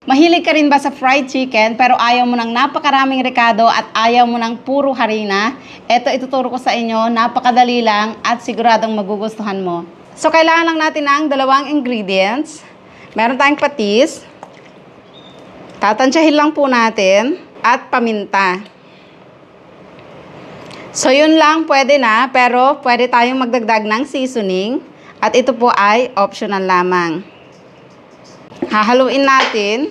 Mahilig ka rin ba sa fried chicken pero ayaw mo ng napakaraming rekado at ayaw mo ng puro harina? Ito ituturo ko sa inyo, napakadali lang at siguradong magugustuhan mo. So kailangan lang natin ng dalawang ingredients. Meron tayong patis. Tatansyahin lang po natin at paminta. So yun lang, pwede na, pero pwede tayong magdagdag ng seasoning at ito po ay optional lamang. Hahaluin natin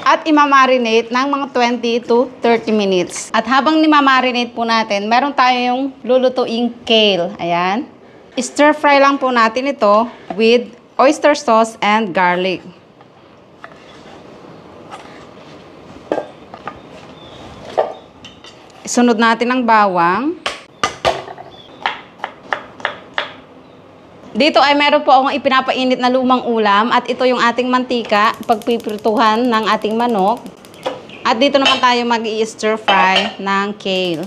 at imamarinate ng mga 20 to 30 minutes. At habang nimamarinate po natin, meron tayong lulutuing kale. Ayan. Stir fry lang po natin ito with oyster sauce and garlic. Isunod natin ang bawang. Dito ay meron po akong ipinapainit na lumang ulam at ito yung ating mantika, pagpiprituhan ng ating manok. At dito naman tayo mag-i-stir fry ng kale.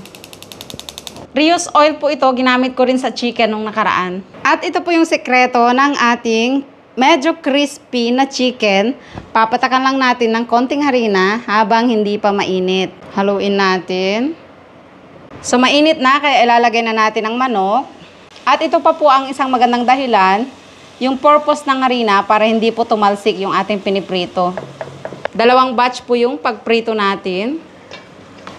Reuse oil po ito, ginamit ko rin sa chicken nung nakaraan. At ito po yung sekreto ng ating medyo crispy na chicken. Papatakan lang natin ng konting harina habang hindi pa mainit. Haluin natin. So mainit na, kaya ilalagay na natin ang manok. At ito pa po ang isang magandang dahilan, yung purpose ng harina para hindi po tumalsik yung ating piniprito. Dalawang batch po yung pagprito natin.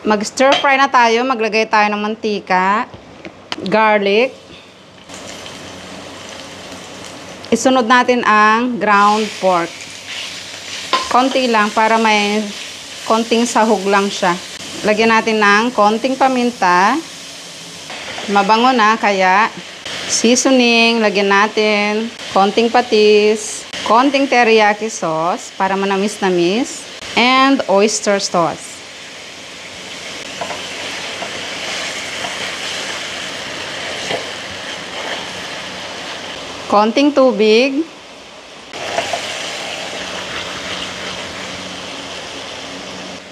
Mag-stir fry na tayo, maglagay tayo ng mantika, garlic. Isunod natin ang ground pork. Konti lang para may konting sahog lang siya. Lagyan natin ng konting paminta. Mabango na, kaya seasoning, lagyan natin. Konting patis. Konting teriyaki sauce para manamis-namis. And oyster sauce. Konting tubig.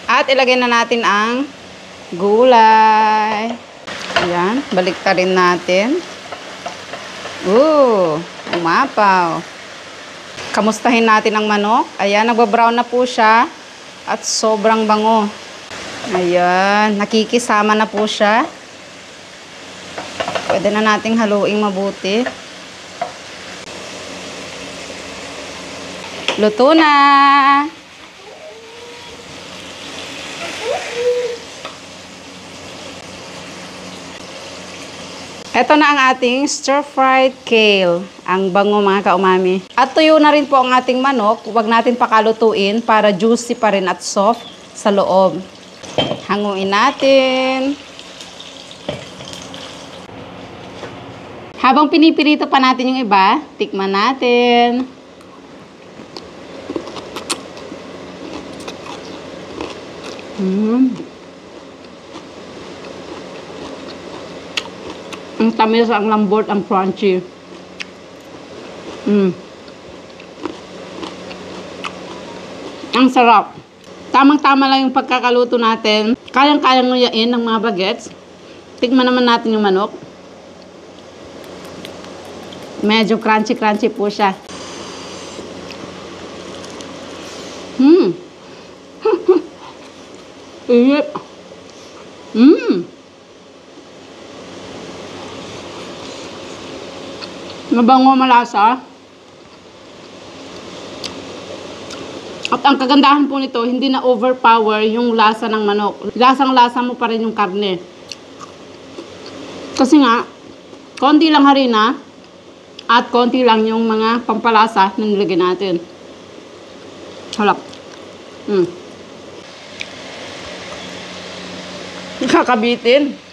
At ilagay na natin ang gulay. Ayan, baliktarin natin. Umapaw. Kamustahin natin ang manok. Ayan, nagbabrown na po siya. At sobrang bango. Ayan, nakikisama na po siya. Pwede na nating haluing mabuti. Luto na! Ito na ang ating stir-fried kale. Ang bango mga kaumami. At tuyo na rin po ang ating manok. Huwag natin pakalutuin para juicy pa rin at soft sa loob. Hanguin natin. Habang pinipirito pa natin yung iba, tikman natin. Ang tamis, ang lambot, ang crunchy. Ang sarap. Tamang-tama lang yung pagkakaluto natin. Kayang-kayang nguyain ng mga bagets. Tikman naman natin yung manok. Medyo crunchy-crunchy po siya. Iyip. Mabango, malasa. At ang kagandahan po nito, hindi na overpower yung lasa ng manok. Lasang-lasa mo pa rin yung karne. Kasi nga, konti lang harina at konti lang yung mga pampalasa na nilagay natin. Halap. Kakabitin.